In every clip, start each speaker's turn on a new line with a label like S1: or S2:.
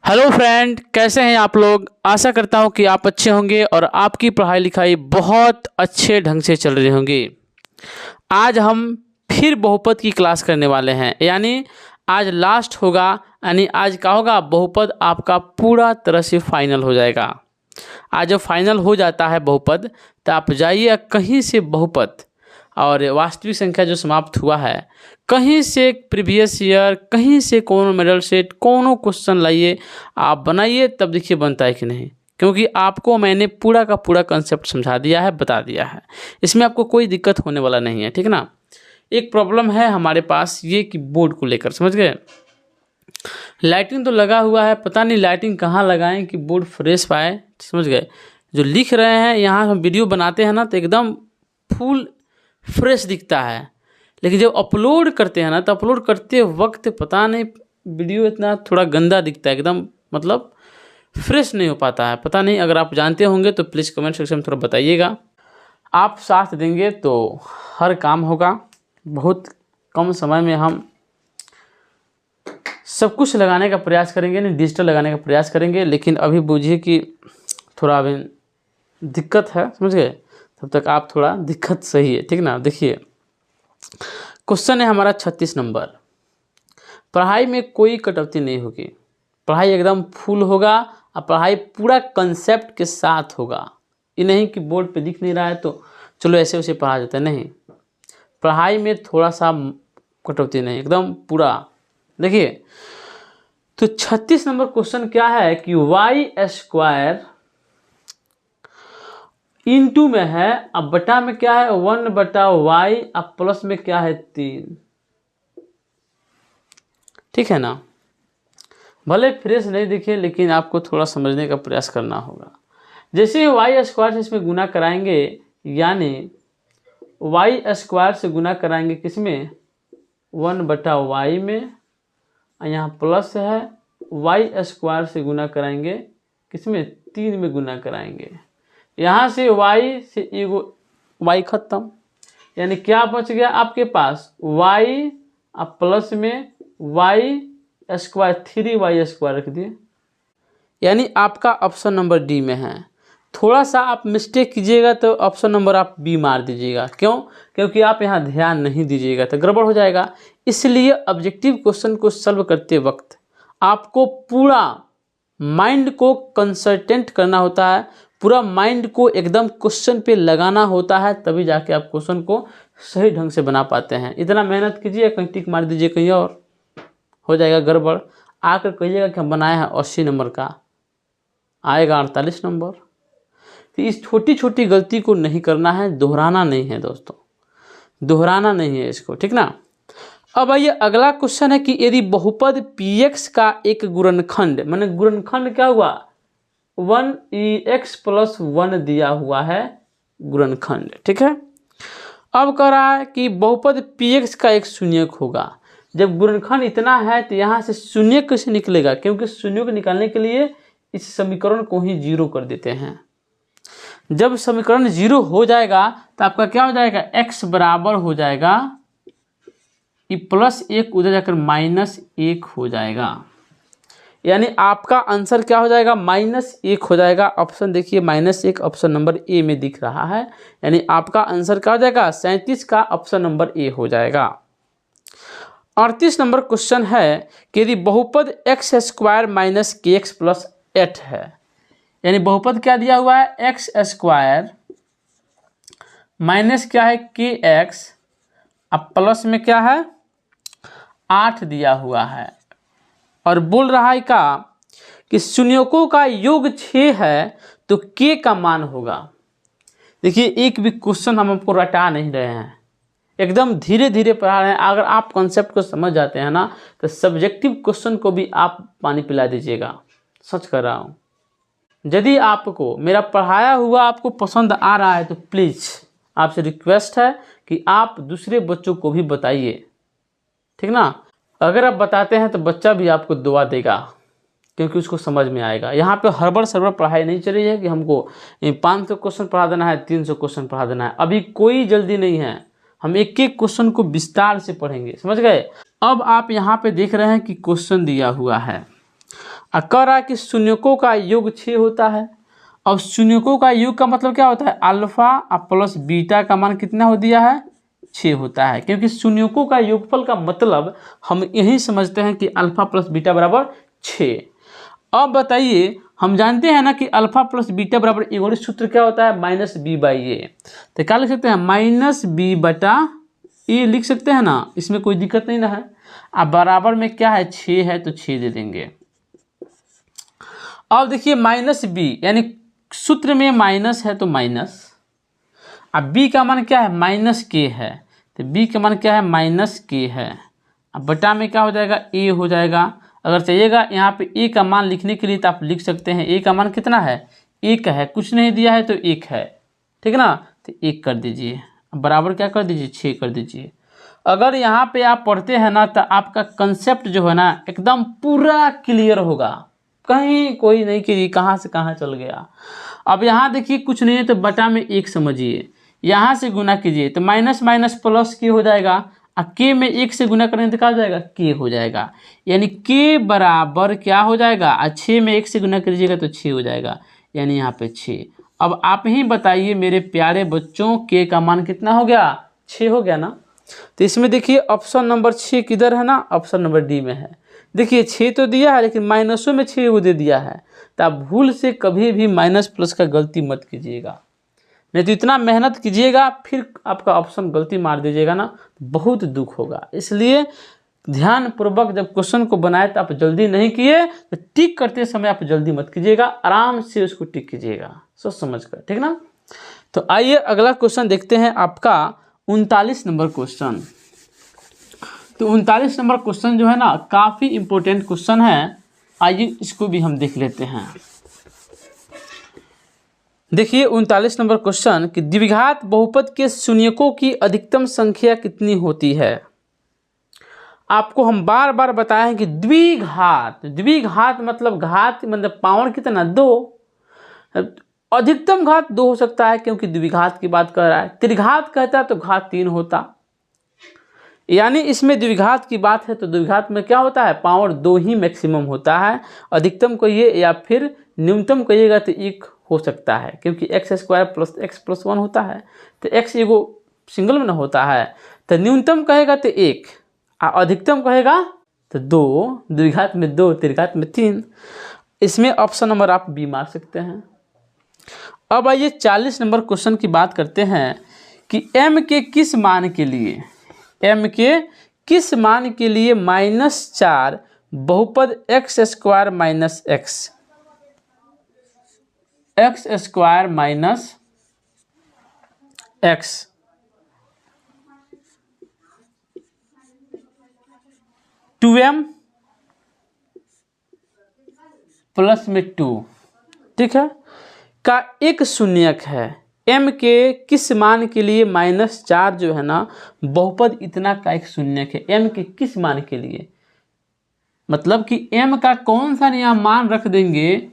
S1: Hello friend, कैसे हैं आप लोग। आशा करता हूं कि आप अच्छे होंगे और आपकी पढ़ाई लिखाई बहुत अच्छे ढंग से चल रही होंगी। आज हम फिर बहुपद की क्लास करने वाले हैं, यानी आज लास्ट होगा। यानी आज का होगा बहुपद आपका पूरा तरह से फाइनल हो जाएगा। आज जब फाइनल हो जाता है बहुपद, तो आप जाइए कहीं से बहुपद और वास्तविक संख्या जो समाप्त हुआ है, कहीं से प्रीवियस ईयर, कहीं से कौन मेडल सेट, कौन क्वेश्चन लाइए, आप बनाइए, तब देखिए बनता है कि नहीं। क्योंकि आपको मैंने पूरा का पूरा कंसेप्ट समझा दिया है, बता दिया है। इसमें आपको कोई दिक्कत होने वाला नहीं है, ठीक ना। एक प्रॉब्लम है हमारे पास ये कि बोर्ड को लेकर, समझ गए। लाइटिंग तो लगा हुआ है, पता नहीं लाइटिंग कहाँ लगाएं कि बोर्ड फ्रेश पाए, समझ गए। जो लिख रहे हैं यहाँ हम वीडियो बनाते हैं ना, तो एकदम फुल फ्रेश दिखता है, लेकिन जब अपलोड करते हैं ना, तो अपलोड करते वक्त पता नहीं वीडियो इतना थोड़ा गंदा दिखता है, एकदम मतलब फ्रेश नहीं हो पाता है। पता नहीं, अगर आप जानते होंगे तो प्लीज़ कमेंट सेक्शन में थोड़ा बताइएगा। आप साथ देंगे तो हर काम होगा। बहुत कम समय में हम सब कुछ लगाने का प्रयास करेंगे, नहीं डिजिटल लगाने का प्रयास करेंगे। लेकिन अभी बूझिए कि थोड़ा अभी दिक्कत है, समझ गए। तब तक आप थोड़ा दिक्कत सही है, ठीक ना। देखिए क्वेश्चन है हमारा 36 नंबर। पढ़ाई में कोई कटौती नहीं होगी, पढ़ाई एकदम फुल होगा और पढ़ाई पूरा कंसेप्ट के साथ होगा। ये नहीं कि बोर्ड पे दिख नहीं रहा है तो चलो ऐसे वैसे पढ़ा जाता है, नहीं। पढ़ाई में थोड़ा सा कटौती नहीं, एकदम पूरा। देखिए तो 36 नंबर क्वेश्चन क्या है कि y² इंटू में है, अब बटा में क्या है 1/y, अब प्लस में क्या है 3। ठीक है ना। भले फ्रेश नहीं दिखे, लेकिन आपको थोड़ा समझने का प्रयास करना होगा। जैसे y² से इसमें गुना कराएंगे, यानी y² से गुना कराएंगे किसमें 1/y में, यहाँ प्लस है। y² से गुना कराएंगे किसमें 3 में गुना कराएंगे। यहाँ से y से एगो y खत्म, यानी क्या बच गया आपके पास y, अब प्लस में y² 3y² रख दिए, यानी आपका ऑप्शन नंबर डी में है। थोड़ा सा आप मिस्टेक कीजिएगा तो ऑप्शन नंबर आप बी मार दीजिएगा। क्यों? क्योंकि आप यहाँ ध्यान नहीं दीजिएगा तो गड़बड़ हो जाएगा। इसलिए ऑब्जेक्टिव क्वेश्चन को सॉल्व करते वक्त आपको पूरा माइंड को कंसंट्रेट करना होता है, पूरा माइंड को एकदम क्वेश्चन पे लगाना होता है, तभी जाके आप क्वेश्चन को सही ढंग से बना पाते हैं। इतना मेहनत कीजिए, कहीं टिक मार दीजिए, कहीं और हो जाएगा गड़बड़। आकर कहिएगा कि हम बनाए हैं 80 नंबर का, आएगा 48 नंबर। तो इस छोटी छोटी गलती को नहीं करना है, दोहराना नहीं है दोस्तों, दोहराना नहीं है इसको, ठीक ना। अब आइए अगला क्वेश्चन है कि यदि बहुपद px का एक गुणनखंड, माने गुणनखंड क्या हुआ 1ex + 1 दिया हुआ है गुणनखंड, ठीक है। अब कह रहा है कि बहुपद px का एक शून्यक होगा। जब गुणनखंड इतना है तो यहाँ से शून्य कैसे निकलेगा, क्योंकि शून्य को निकालने के लिए इस समीकरण को ही 0 कर देते हैं। जब समीकरण 0 हो जाएगा तो आपका क्या हो जाएगा, x बराबर हो जाएगा +1 उधर जाकर -1 हो जाएगा। यानी आपका आंसर क्या हो जाएगा -1 हो जाएगा। ऑप्शन देखिए -1 ऑप्शन नंबर ए में दिख रहा है, यानी आपका आंसर क्या हो जाएगा 37 का ऑप्शन नंबर ए हो जाएगा। 38 नंबर क्वेश्चन है कि यदि बहुपद x² - kx + 8 है, यानी बहुपद क्या दिया हुआ है x² माइनस क्या है kx, अब प्लस में क्या है 8 दिया हुआ है, और बोल रहा है का कि शून्यकों का योग 6 है तो k का मान होगा। देखिए एक भी क्वेश्चन हम आपको रटा नहीं रहे हैं, एकदम धीरे धीरे पढ़ा रहे हैं। अगर आप कॉन्सेप्ट को समझ जाते हैं ना, तो सब्जेक्टिव क्वेश्चन को भी आप पानी पिला दीजिएगा, सच कर रहा हूँ। यदि आपको मेरा पढ़ाया हुआ आपको पसंद आ रहा है तो प्लीज़ आपसे रिक्वेस्ट है कि आप दूसरे बच्चों को भी बताइए, ठीक ना। अगर आप बताते हैं तो बच्चा भी आपको दुआ देगा, क्योंकि उसको समझ में आएगा। यहाँ पे हड़बड़ सरबड़ पढ़ाई नहीं चल रही है कि हमको 500 क्वेश्चन पढ़ा देना है, 300 क्वेश्चन पढ़ा देना है। अभी कोई जल्दी नहीं है, हम एक एक क्वेश्चन को विस्तार से पढ़ेंगे, समझ गए। अब आप यहाँ पे देख रहे हैं कि क्वेश्चन दिया हुआ है, कह रहा है कि शून्यकों का योग 6 होता है। अब शून्यकों का योग का मतलब क्या होता है, अल्फा प्लस बीटा का मान कितना हो दिया है, 6 होता है। क्योंकि शून्यकों का योगफल का मतलब हम यही समझते हैं कि अल्फा प्लस बीटा बराबर 6। अब बताइए, हम जानते हैं ना कि अल्फा प्लस बीटा बराबर एक और सूत्र क्या होता है, माइनस बी बाई ए। तो क्या लिख सकते हैं, माइनस बी बटा ए लिख सकते हैं ना, इसमें कोई दिक्कत नहीं ना है। अब बराबर में क्या है, 6 है तो 6 दे देंगे। अब देखिए माइनस बी, यानी सूत्र में माइनस है तो माइनस। अब बी का मान क्या है, माइनस के है, तो बी का मान क्या है, माइनस के है। अब बटा में क्या हो जाएगा, ए हो जाएगा। अगर चाहिएगा यहाँ पे ए का मान लिखने के लिए तो आप लिख सकते हैं, ए का मान कितना है, 1 है, कुछ नहीं दिया है तो 1 है, ठीक है ना। तो 1 कर दीजिए, बराबर क्या कर दीजिए, 6 कर दीजिए। अगर यहाँ पे आप पढ़ते हैं ना तो आपका कंसेप्ट जो है ना एकदम पूरा क्लियर होगा, कहीं कोई नहीं कि कहाँ से कहाँ चल गया। अब यहाँ देखिए कुछ नहीं है तो बटा में 1 समझिए, यहाँ से गुना कीजिए तो माइनस माइनस प्लस के हो जाएगा, और के में 1 से गुना करेंगे तो क्या हो जाएगा, के हो जाएगा। यानी के बराबर क्या हो जाएगा, 6 में 1 से गुना कीजिएगा तो 6 हो जाएगा, यानी यहाँ पे 6। अब आप ही बताइए मेरे प्यारे बच्चों, के का मान कितना हो गया, 6 हो गया ना। तो इसमें देखिए ऑप्शन नंबर 6 किधर है ना, ऑप्शन नंबर डी में है। देखिए 6 तो दिया है लेकिन माइनसों में 6 वो दे दिया है। तो आप भूल से कभी भी माइनस प्लस का गलती मत कीजिएगा, नहीं तो इतना मेहनत कीजिएगा फिर आपका ऑप्शन गलती मार दीजिएगा ना, बहुत दुख होगा। इसलिए ध्यान पूर्वक जब क्वेश्चन को बनाए तो आप जल्दी नहीं किए तो टिक करते समय आप जल्दी मत कीजिएगा, आराम से उसको टिक कीजिएगा सोच समझ कर, ठीक ना। तो आइए अगला क्वेश्चन देखते हैं, आपका 39 नंबर क्वेश्चन। तो 39 नंबर क्वेश्चन जो है ना काफ़ी इंपॉर्टेंट क्वेश्चन है, आइए इसको भी हम देख लेते हैं। देखिए 39 नंबर क्वेश्चन कि द्विघात बहुपद के शून्यकों की अधिकतम संख्या कितनी होती है। आपको हम बार बार बताएं कि द्विघात, द्विघात मतलब घात मतलब पावर कितना, 2। अधिकतम घात 2 हो सकता है क्योंकि द्विघात की बात कर रहा है। त्रिघात कहता तो घात 3 होता, यानी इसमें द्विघात की बात है तो द्विघात में क्या होता है, पावर 2 ही मैक्सिमम होता है। अधिकतम कहिए या फिर न्यूनतम कहिएगा तो 1 हो सकता है, क्योंकि x square plus x plus 1 होता है तो एक्स एगो सिंगल में ना होता है। तो न्यूनतम कहेगा तो 1 और अधिकतम कहेगा तो 2, द्विघात में 2 त्रिघात में 3। इसमें ऑप्शन नंबर आप बी मार सकते हैं। अब आइए 40 नंबर क्वेश्चन की बात करते हैं कि m के किस मान के लिए, m के किस मान के लिए -4 बहुपद x square minus x square minus x 2m plus में 2, ठीक है, का एक शून्यक है। m के किस मान के लिए -4 जो है ना बहुपद इतना का एक शून्यक है। m के किस मान के लिए मतलब कि m का कौन सा नया मान रख देंगे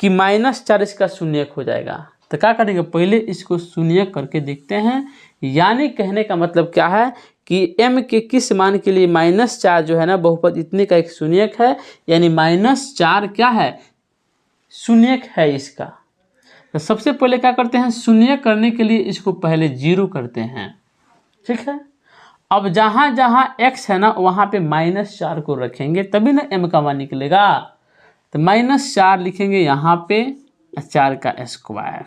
S1: कि -4 इसका शून्यक हो जाएगा। तो क्या करेंगे, पहले इसको शून्यक करके देखते हैं। यानी कहने का मतलब क्या है कि m के किस मान के लिए -4 जो है ना बहुपद इतने का एक शून्यक है, यानी -4 क्या है, शून्यक है इसका। तो सबसे पहले क्या करते हैं, शून्य करने के लिए इसको पहले 0 करते हैं, ठीक है। अब जहाँ जहाँ x है ना वहाँ पे -4 को रखेंगे तभी ना m का मान निकलेगा। तो -4 लिखेंगे यहाँ पे, 4 का स्क्वायर,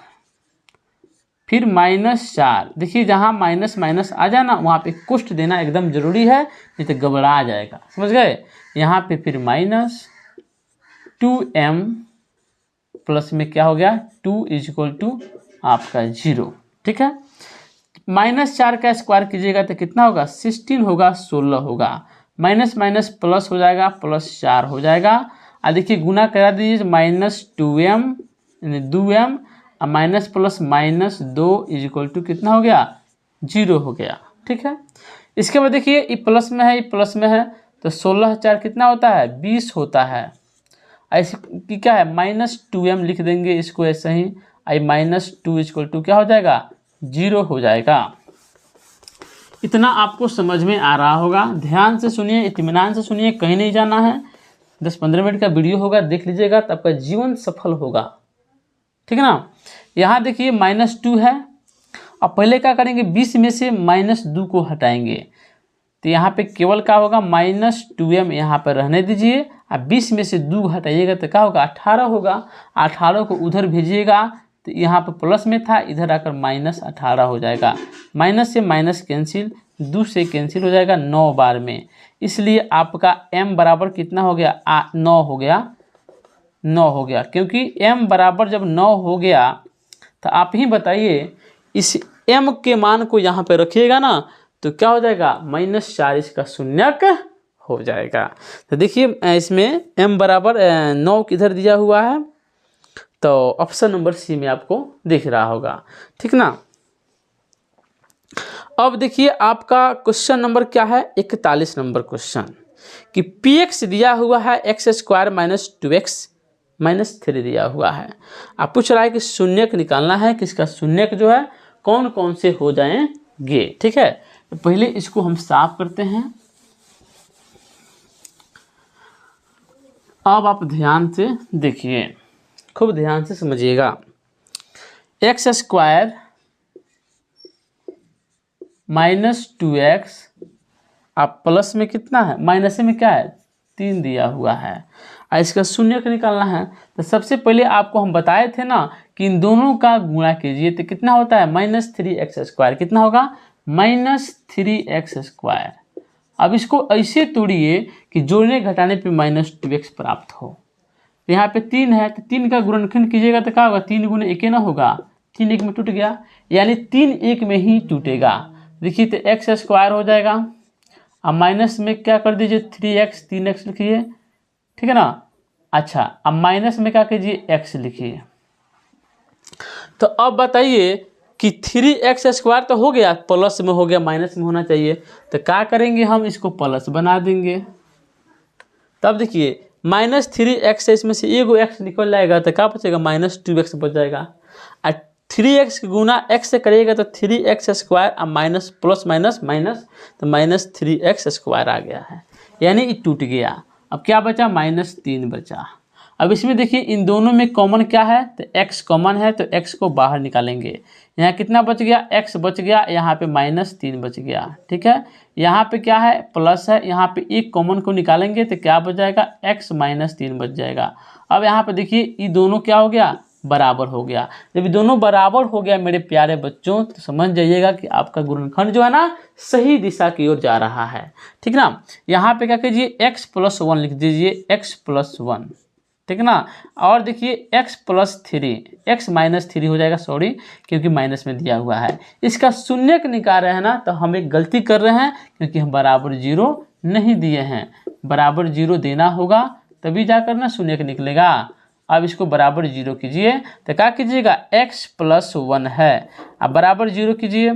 S1: फिर -4। देखिए जहाँ माइनस माइनस आ जाए ना वहाँ पे कुष्ठ देना एकदम जरूरी है, नहीं तो गड़बड़ा जाएगा, समझ गए। यहाँ पे फिर -2m प्लस में क्या हो गया 2 = आपका 0, ठीक है। -4 का स्क्वायर कीजिएगा तो कितना होगा, 16 होगा, 16 होगा। माइनस माइनस प्लस हो जाएगा, +4 हो जाएगा। और देखिए गुना करा दीजिए, -2m यानी 2m और माइनस प्लस -2 = कितना हो गया, 0 हो गया, ठीक है। इसके बाद देखिए ये प्लस में है, ये प्लस में है, तो 16 4 कितना होता है, 20 होता है। ऐसे कि क्या है -2m लिख देंगे इसको ऐसे ही, आई -2 = क्या हो जाएगा, 0 हो जाएगा। इतना आपको समझ में आ रहा होगा। ध्यान से सुनिए, इत्मीनान से सुनिए, कहीं नहीं जाना है। 10-15 मिनट का वीडियो होगा, देख लीजिएगा तो आपका जीवन सफल होगा। ठीक है ना। यहाँ देखिए -2 है। अब पहले क्या करेंगे, 20 में से -2 को हटाएंगे तो यहाँ पे केवल क्या होगा, -2m यहाँ पर रहने दीजिए। अब 20 में से 2 हटाइएगा तो क्या होगा, 18 होगा। 18 को उधर भेजिएगा तो यहाँ पर प्लस में था, इधर आकर -18 हो जाएगा। माइनस से माइनस कैंसिल, 2 से कैंसिल हो जाएगा 9 बार में। इसलिए आपका m बराबर कितना हो गया, 9 हो गया। 9 हो गया, क्योंकि m बराबर जब 9 हो गया तो आप ही बताइए इस m के मान को यहाँ पे रखिएगा ना तो क्या हो जाएगा, -4 इसका शून्यक हो जाएगा। तो देखिए इसमें m बराबर 9 किधर दिया हुआ है, तो ऑप्शन नंबर सी में आपको दिख रहा होगा। ठीक ना। अब देखिए आपका क्वेश्चन नंबर क्या है, 41 नंबर क्वेश्चन, कि px दिया हुआ है x² - 2x - 3 दिया हुआ है। आप पूछ रहा है कि शून्यक निकालना है, कि इसका शून्यक जो है कौन कौन से हो जाएंगे। ठीक है, तो पहले इसको हम साफ करते हैं। अब आप ध्यान से देखिए, खूब ध्यान से समझिएगा। x² - 2x, आप प्लस में कितना है, माइनस में क्या है, 3 दिया हुआ है। और इसका शून्यक निकालना है तो सबसे पहले आपको हम बताए थे ना कि इन दोनों का गुणा कीजिए तो कितना होता है, -3x²। कितना होगा, -3x²। अब इसको ऐसे तोड़िए कि जोड़ने घटाने पे -2x प्राप्त हो। तो यहाँ पे 3 है तो 3 का गुणनखंड कीजिएगा तो क्या होगा, 3 × 1 ना होगा, 3 1 में टूट गया, यानी 3 1 में ही टूटेगा। देखिए तो x² हो जाएगा। अब माइनस में क्या कर दीजिए, 3x 3x लिखिए। ठीक है ना। अच्छा, अब माइनस में क्या कीजिए, x लिखिए। तो अब बताइए कि 3x² तो हो गया, प्लस में हो गया, माइनस में होना चाहिए। तो क्या करेंगे, हम इसको प्लस बना देंगे। तब देखिए -3x है, इसमें से एगो x निकल जाएगा तो क्या बचेगा, -2x बच जाएगा। और 3x गुना x से करिएगा तो 3x² और माइनस प्लस माइनस माइनस तो -3x² आ गया है, यानी ये टूट गया। अब क्या बचा, -3 बचा। अब इसमें देखिए इन दोनों में कॉमन क्या है, तो x कॉमन है तो x को बाहर निकालेंगे। यहाँ कितना बच गया, x बच गया, यहाँ पे -3 बच गया। ठीक है, यहाँ पे क्या है, प्लस है, यहाँ पे एक कॉमन को निकालेंगे तो क्या बच जाएगा, x -3 बच जाएगा। अब यहाँ पे देखिए ये दोनों क्या हो गया, बराबर हो गया। जब ये दोनों बराबर हो गया मेरे प्यारे बच्चों, तो समझ जाइएगा कि आपका गुणनखंड जो है ना सही दिशा की ओर जा रहा है। ठीक ना। यहाँ पे क्या कीजिए, x+1 लिख दीजिए, x+1। ठीक ना। और देखिए x+3, x -3 हो जाएगा, सॉरी, क्योंकि माइनस में दिया हुआ है। इसका शून्यक निकाल रहे हैं ना, तो हम एक गलती कर रहे हैं, क्योंकि हम बराबर 0 नहीं दिए हैं। बराबर 0 देना होगा तभी जाकर ना शून्यक निकलेगा। अब इसको बराबर 0 कीजिए तो क्या कीजिएगा, x+1 है। अब बराबर 0 कीजिए।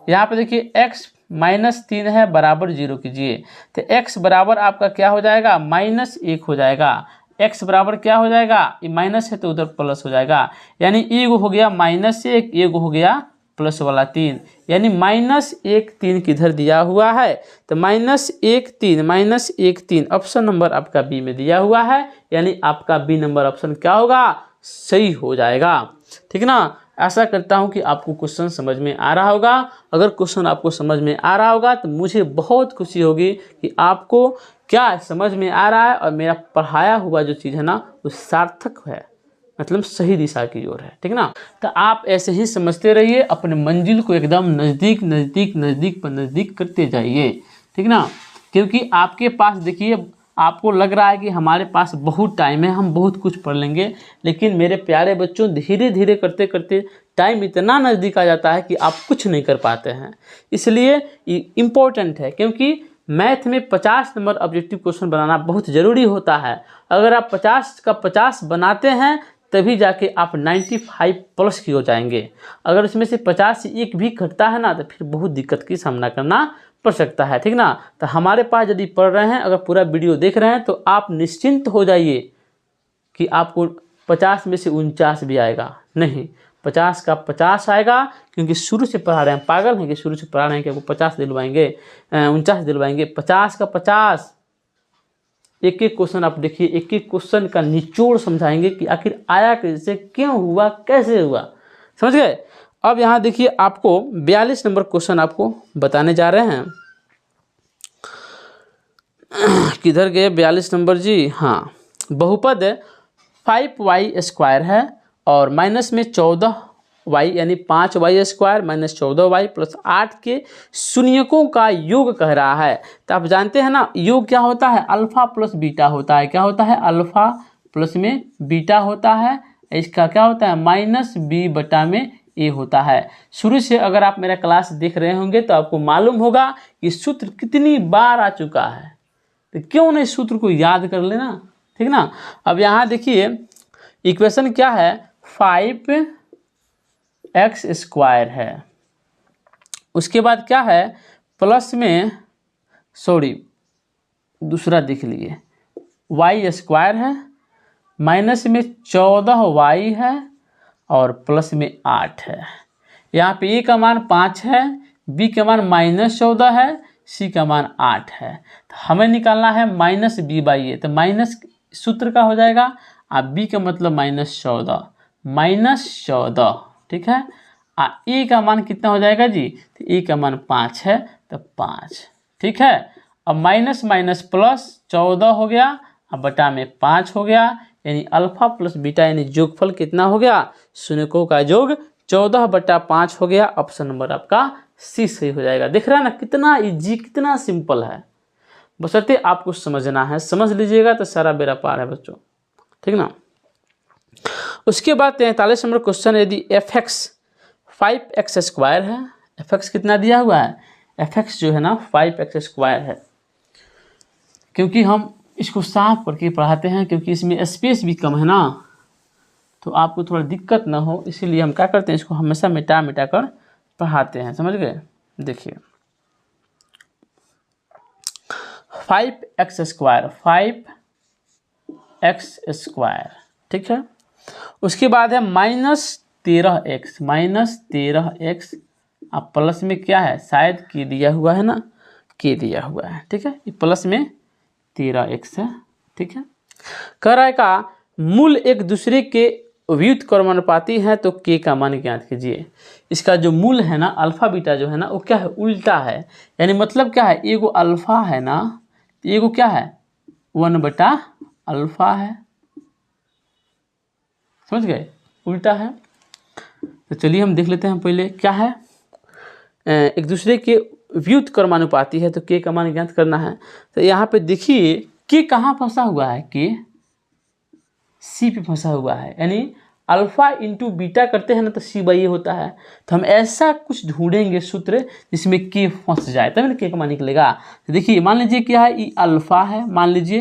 S1: यहाँ पे देखिए x -3 है, बराबर 0 कीजिए तो x बराबर आपका क्या हो जाएगा, -1 हो जाएगा। x बराबर क्या हो जाएगा, ये माइनस है तो उधर प्लस हो जाएगा, यानी एगो हो गया -1, एगो हो गया प्लस वाला 3, यानी -1 3 किधर दिया हुआ है, तो -1 3 ऑप्शन नंबर आपका बी में दिया हुआ है, यानी आपका बी नंबर ऑप्शन क्या होगा, सही हो जाएगा। ठीक ना। आशा करता हूं कि आपको क्वेश्चन समझ में आ रहा होगा। अगर क्वेश्चन आपको समझ में आ रहा होगा तो मुझे बहुत खुशी होगी कि आपको क्या समझ में आ रहा है और मेरा पढ़ाया हुआ जो चीज़ है ना वो सार्थक है, मतलब सही दिशा की ओर है। ठीक ना। तो आप ऐसे ही समझते रहिए, अपने मंजिल को एकदम नज़दीक नज़दीक नज़दीक पर नज़दीक करते जाइए। ठीक ना। क्योंकि आपके पास देखिए, आपको लग रहा है कि हमारे पास बहुत टाइम है, हम बहुत कुछ पढ़ लेंगे, लेकिन मेरे प्यारे बच्चों धीरे धीरे करते करते टाइम इतना नज़दीक आ जाता है कि आप कुछ नहीं कर पाते हैं। इसलिए ये इम्पोर्टेंट है, क्योंकि मैथ में 50 नंबर ऑब्जेक्टिव क्वेश्चन बनाना बहुत ज़रूरी होता है। अगर आप 50 का 50 बनाते हैं तभी जाके आप 95+ की हो जाएंगे। अगर इसमें से 50 से 1 भी घटता है ना तो फिर बहुत दिक्कत की सामना करना पड़ सकता है। ठीक ना। तो हमारे पास यदि पढ़ रहे हैं, अगर पूरा वीडियो देख रहे हैं तो आप निश्चिंत हो जाइए कि आपको 50 में से 49 भी आएगा नहीं, 50 का 50 आएगा, क्योंकि शुरू से पढ़ा रहे हैं। पागल हैं कि शुरू से पढ़ा रहे हैं कि आपको 50 दिलवाएंगे, 49 दिलवाएंगे। 50 का 50 एक एक क्वेश्चन आप देखिए, एक एक क्वेश्चन का निचोड़ समझाएंगे कि आखिर आया कैसे, क्यों हुआ, कैसे हुआ, समझ गए। अब यहाँ देखिए आपको 42 नंबर क्वेश्चन आपको बताने जा रहे हैं। किधर गए 42 नंबर जी, हाँ। बहुपद 5y² है और माइनस में 14y यानी 5y² माइनस 14y प्लस 8 के शून्यकों का योग कह रहा है। तो आप जानते हैं ना योग क्या होता है, अल्फा प्लस बीटा होता है। क्या होता है, अल्फा प्लस में बीटा होता है। इसका क्या होता है, माइनस बी बटा में ए होता है। शुरू से अगर आप मेरा क्लास देख रहे होंगे तो आपको मालूम होगा कि सूत्र कितनी बार आ चुका है, तो क्यों नहीं सूत्र को याद कर लेना, ठीक ना। अब यहाँ देखिए इक्वेशन क्या है, 5x² है, उसके बाद क्या है, प्लस में दूसरा देख लिए y² है, माइनस में 14y है और प्लस में 8 है। यहाँ पे a का मान 5 है, b का मान -14 है, c का मान 8 है। तो हमें निकालना है माइनस बी बाई ए। तो माइनस सूत्र का हो जाएगा, अब b का मतलब -14, ठीक है। a का मान कितना हो जाएगा जी, तो a का मान 5 है, तो 5, ठीक है। अब माइनस माइनस प्लस 14 हो गया, अब बटा में 5 हो गया, यानी अल्फा प्लस बीटा यानी जोगफल कितना हो गया, शून्यकों का योग 14/5 हो गया। ऑप्शन नंबर आपका सी सही हो जाएगा। दिख रहा है ना कितना इजी, कितना सिंपल है, बशर्ते आपको समझना है। समझ लीजिएगा तो सारा बेड़ा पार है बच्चों, ठीक ना। उसके बाद 43 नंबर क्वेश्चन, यदि fx 5x² है, fx कितना दिया हुआ है, fx जो है ना 5x² है। क्योंकि हम इसको साफ करके पढ़ाते हैं, क्योंकि इसमें स्पेस भी कम है ना, तो आपको थोड़ा दिक्कत ना हो, इसीलिए हम क्या करते हैं, इसको हमेशा मिटा मिटा कर पढ़ाते हैं, समझ गए। देखिए 5x², ठीक है। उसके बाद है -13x, अब प्लस में क्या है, शायद के दिया हुआ है ना, के दिया हुआ है, ठीक है। ये प्लस में 13x है, ठीक है। कह रहा है का मूल एक दूसरे के व्युत्क्रमानुपाती है, तो के का मान ज्ञात कीजिए। इसका जो मूल है ना, अल्फा बीटा जो है ना, वो क्या है, उल्टा है। यानी मतलब क्या है, एगो अल्फा है ना, एगो क्या है 1/अल्फा है, समझ गए, उल्टा है। तो चलिए हम देख लेते हैं पहले क्या है। एक दूसरे के व्युत्क्रमानुपाती है, तो के का मान ज्ञात करना है। तो यहाँ पे देखिए के कहाँ फंसा हुआ है, के सी पे फंसा हुआ है, यानी अल्फा इंटू बीटा करते हैं ना, तो सी बाई ए होता है। तो हम ऐसा कुछ ढूंढेंगे सूत्र जिसमें के फंस जाए, तब ना के का मान निकलेगा। तो देखिए मान लीजिए क्या है, ये अल्फा है, मान लीजिए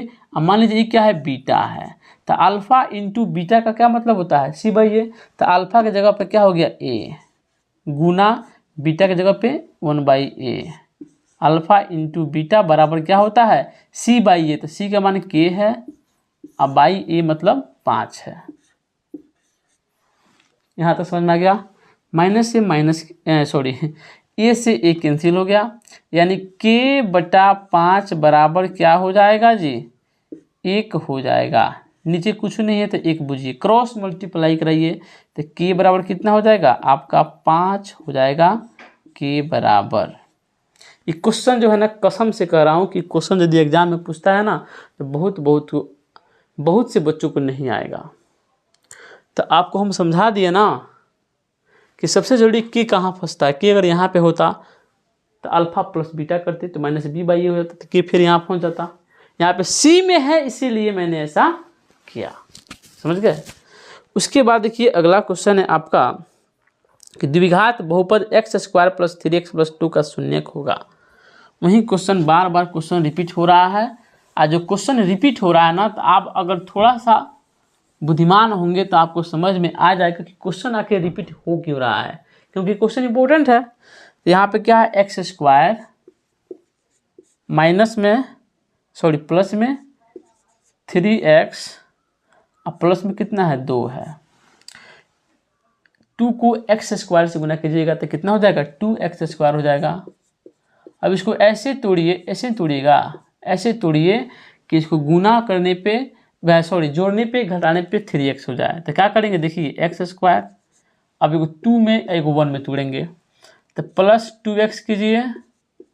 S1: ये क्या है, बीटा है। तो अल्फा इंटू बीटा का क्या मतलब होता है, सी बाई ए। तो अल्फा की जगह पे क्या हो गया, ए, गुना बीटा की जगह पे 1/a। अल्फा इंटू बीटा बराबर क्या होता है, सी बाई ए। तो सी का मान के है, अब बाई ए मतलब 5 है। यहाँ तक समझ में आ गया। माइनस से माइनस ए से ए कैंसिल हो गया, यानी k/5 बराबर क्या हो जाएगा जी, 1 हो जाएगा। नीचे कुछ नहीं है तो 1 बुझिए, क्रॉस मल्टीप्लाई कराइए, तो k बराबर कितना हो जाएगा आपका 5 हो जाएगा, k बराबर। ये क्वेश्चन जो है ना, कसम से कह रहा हूँ कि क्वेश्चन यदि एग्जाम में पूछता है ना, तो बहुत से बच्चों को नहीं आएगा। तो आपको हम समझा दिए ना कि सबसे जरूरी के कहाँ फंसता है। के अगर यहाँ पे होता तो अल्फा प्लस बीटा करते तो माइनस बी बाई ए हो जाता, तो के फिर यहाँ पहुँच जाता। यहाँ पे सी में है, इसीलिए मैंने ऐसा किया, समझ गए। उसके बाद देखिए अगला क्वेश्चन है आपका कि द्विघात बहुपद x² + 3x + 2 का शून्यक होगा। वही क्वेश्चन बार बार क्वेश्चन रिपीट हो रहा है। आज जो क्वेश्चन रिपीट हो रहा है ना, तो आप अगर थोड़ा सा बुद्धिमान होंगे तो आपको समझ में आ जाएगा कि क्वेश्चन आखिर रिपीट हो क्यों रहा है, क्योंकि क्वेश्चन इंपॉर्टेंट है। तो यहाँ पे क्या है, x² प्लस में 3x अब प्लस में कितना है 2 है। 2 को x² से गुना कीजिएगा तो कितना हो जाएगा 2x² हो जाएगा। अब इसको ऐसे तोड़िए, ऐसे तोड़िएगा, ऐसे तोड़िए कि इसको गुना करने पे जोड़ने पे घटाने पे 3x हो जाए। तो क्या करेंगे, देखिए एक्स स्क्वायर, अब एगो 2 में एगो 1 में तोड़ेंगे, तो प्लस 2x कीजिए,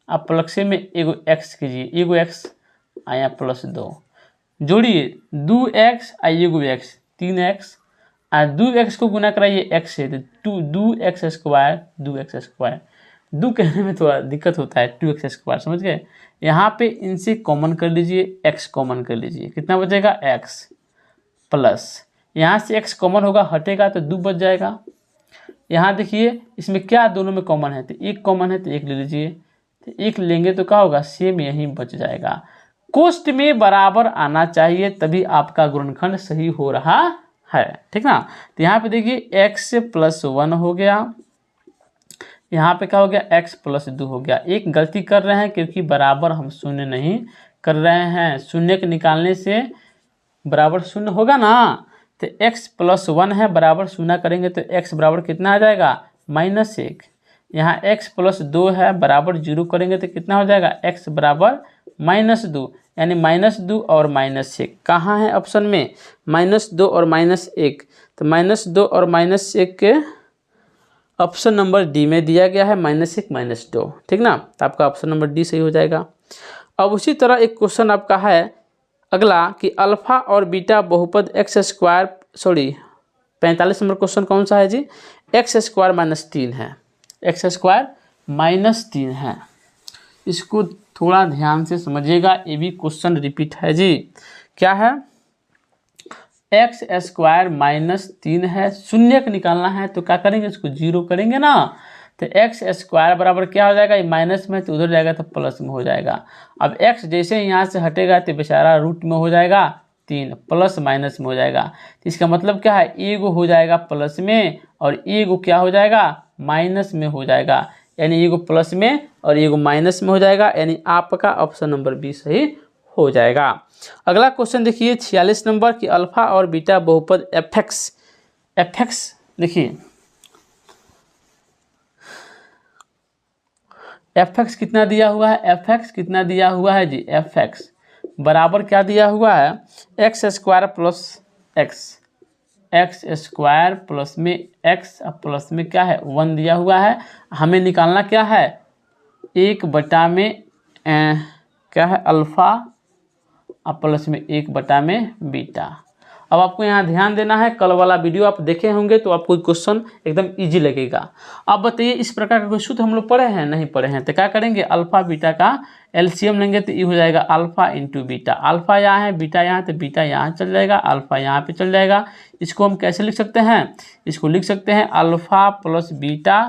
S1: अब प्लस में एगो x कीजिए, एगो x आया प्लस 2, जोड़िए 2x आ एगो x 3x, आ 2x को गुना कराइए x से, तो 2x स्क्वायर 2x स्क्वायर, 2 कहने में थोड़ा दिक्कत होता है, 2x स्क्वायर, समझ गए। यहाँ पे इनसे कॉमन कर लीजिए, x कॉमन कर लीजिए, कितना बचेगा x, प्लस यहाँ से x कॉमन होगा, हटेगा तो 2 बच जाएगा। यहाँ देखिए इसमें क्या दोनों में कॉमन है, तो एक कॉमन है तो एक ले लीजिए, तो एक लेंगे तो क्या होगा, सेम यहीं बच जाएगा। कोष्ट में बराबर आना चाहिए तभी आपका गुणनखंड सही हो रहा है, ठीक ना। तो यहाँ पे देखिए x प्लस 1 हो गया, यहाँ पे क्या हो गया, x प्लस 2 हो गया। एक गलती कर रहे हैं क्योंकि बराबर हम शून्य नहीं कर रहे हैं, शून्य के निकालने से बराबर शून्य होगा ना, तो x प्लस 1 है, बराबर शून्य करेंगे तो x बराबर कितना आ जाएगा, -1। यहाँ x प्लस 2 है, बराबर 0 करेंगे तो कितना हो जाएगा, x बराबर -2, यानी -2 और -1 कहाँ है ऑप्शन में, -2 और -1, तो -2 और -1 के ऑप्शन नंबर डी में दिया गया है, -1 -2, ठीक ना। तो आपका ऑप्शन नंबर डी सही हो जाएगा। अब उसी तरह एक क्वेश्चन आपका है अगला कि अल्फा और बीटा बहुपद x², 45 नंबर क्वेश्चन कौन सा है जी, x² - 3 है, x² - 3 है। इसको थोड़ा ध्यान से समझिएगा, ये भी क्वेश्चन रिपीट है जी। क्या है, x² - 3 है, शून्य का निकालना है तो क्या करेंगे, इसको 0 करेंगे ना, तो x² बराबर क्या हो जाएगा, ये माइनस में तो उधर जाएगा तो प्लस में हो जाएगा। अब x जैसे यहाँ से हटेगा तो बेचारा रूट में हो जाएगा 3, प्लस माइनस में हो जाएगा। तो इसका मतलब क्या है, एगो हो जाएगा प्लस में और एगो क्या हो जाएगा, माइनस में हो जाएगा, यानी एगो प्लस में और एगो माइनस में हो जाएगा, यानी आपका ऑप्शन नंबर बी सही हो जाएगा। अगला क्वेश्चन देखिए 46 नंबर कि अल्फा और बीटा बहुपद fx देखिए fx कितना दिया हुआ है, fx कितना दिया हुआ है जी, fx बराबर क्या दिया हुआ है, x² प्लस x² प्लस में x प्लस में क्या है 1 दिया हुआ है। हमें निकालना क्या है, 1 में क्या है अल्फा प्लस में 1 में बीटा। अब आपको यहाँ ध्यान देना है, कल वाला वीडियो आप देखे होंगे तो आपको क्वेश्चन एकदम इजी लगेगा। अब बताइए इस प्रकार का कोई सूत्र हम लोग पढ़े हैं, नहीं पढ़े हैं, तो क्या करेंगे, अल्फा बीटा का एलसीएम लेंगे तो ये हो जाएगा अल्फा इंटू बीटा, अल्फा यहाँ है बीटा यहाँ, तो बीटा यहाँ चल जाएगा, अल्फा यहाँ पे चल जाएगा। इसको हम कैसे लिख सकते हैं, इसको लिख सकते हैं alpha plus beta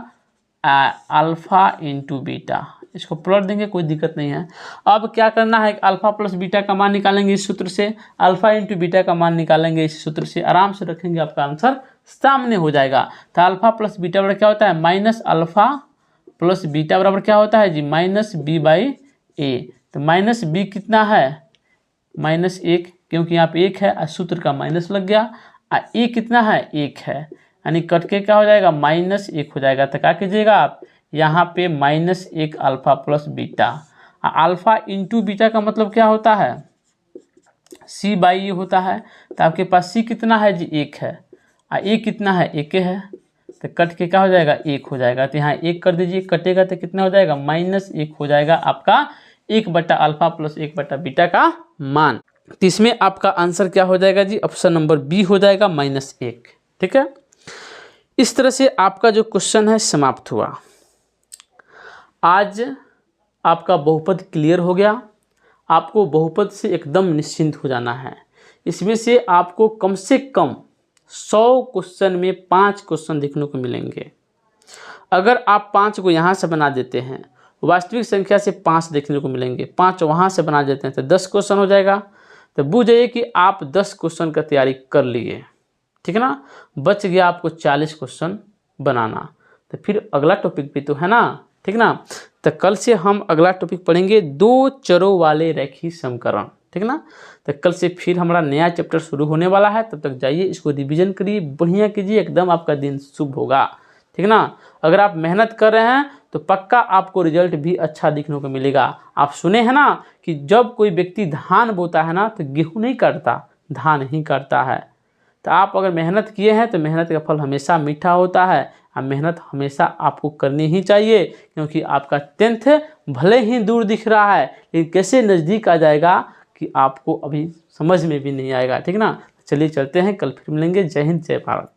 S1: alpha into beta, इसको प्लट देंगे, कोई दिक्कत नहीं है। अब क्या करना है, अल्फा प्लस बीटा का मान निकालेंगे इस सूत्र से, अल्फा इंटू बीटा का मान निकालेंगे इस सूत्र से, आराम से रखेंगे, आपका आंसर सामने हो जाएगा। तो अल्फा प्लस बीटा बराबर क्या होता है, माइनस अल्फा प्लस बीटा बराबर क्या होता है जी, -b/a। तो -b कितना है, -1, क्योंकि यहाँ पे 1 है, सूत्र का माइनस लग गया, a कितना है 1 है, यानी कट के क्या हो जाएगा, -1 हो जाएगा। तो क्या कीजिएगा आप, यहाँ पे -1 alpha plus beta, alpha into beta का मतलब क्या होता है, c/e होता है। तो आपके पास c कितना है जी 1 है, a कितना है 1 है, तो कट के क्या हो जाएगा 1 हो जाएगा। तो यहाँ 1 कर दीजिए, कटेगा तो कितना हो जाएगा, -1 हो जाएगा आपका 1 अल्फा प्लस 1 बीटा का मान। तो इसमें आपका आंसर क्या हो जाएगा जी, ऑप्शन नंबर बी हो जाएगा -1, ठीक है। इस तरह से आपका जो क्वेश्चन है समाप्त हुआ। आज आपका बहुपद क्लियर हो गया, आपको बहुपद से एकदम निश्चिंत हो जाना है। इसमें से आपको कम से कम 100 क्वेश्चन में 5 क्वेश्चन देखने को मिलेंगे। अगर आप 5 को यहाँ से बना देते हैं, वास्तविक संख्या से 5 देखने को मिलेंगे, 5 वहाँ से बना देते हैं तो 10 क्वेश्चन हो जाएगा। तो बुझ जाइए कि आप 10 क्वेश्चन का तैयारी कर लिए, ठीक है ना, बच गया आपको 40 क्वेश्चन बनाना। तो फिर अगला टॉपिक भी तो है ना, ठीक ना। तो कल से हम अगला टॉपिक पढ़ेंगे 2 चरों वाले रेखीय समीकरण, ठीक ना। तो कल से फिर हमारा नया चैप्टर शुरू होने वाला है, तब तक जाइए इसको रिवीजन करिए, बढ़िया कीजिए, एकदम आपका दिन शुभ होगा, ठीक ना। अगर आप मेहनत कर रहे हैं तो पक्का आपको रिजल्ट भी अच्छा दिखने को मिलेगा। आप सुने हैं ना कि जब कोई व्यक्ति धान बोता है ना तो गेहूँ नहीं काटता, धान ही काटता है। तो आप अगर मेहनत किए हैं तो मेहनत का फल हमेशा मीठा होता है। और मेहनत हमेशा आपको करनी ही चाहिए, क्योंकि आपका 10th भले ही दूर दिख रहा है लेकिन कैसे नज़दीक आ जाएगा कि आपको अभी समझ में भी नहीं आएगा। ठीक ना, चलिए चलते हैं, कल फिर मिलेंगे। जय हिंद, जय भारत।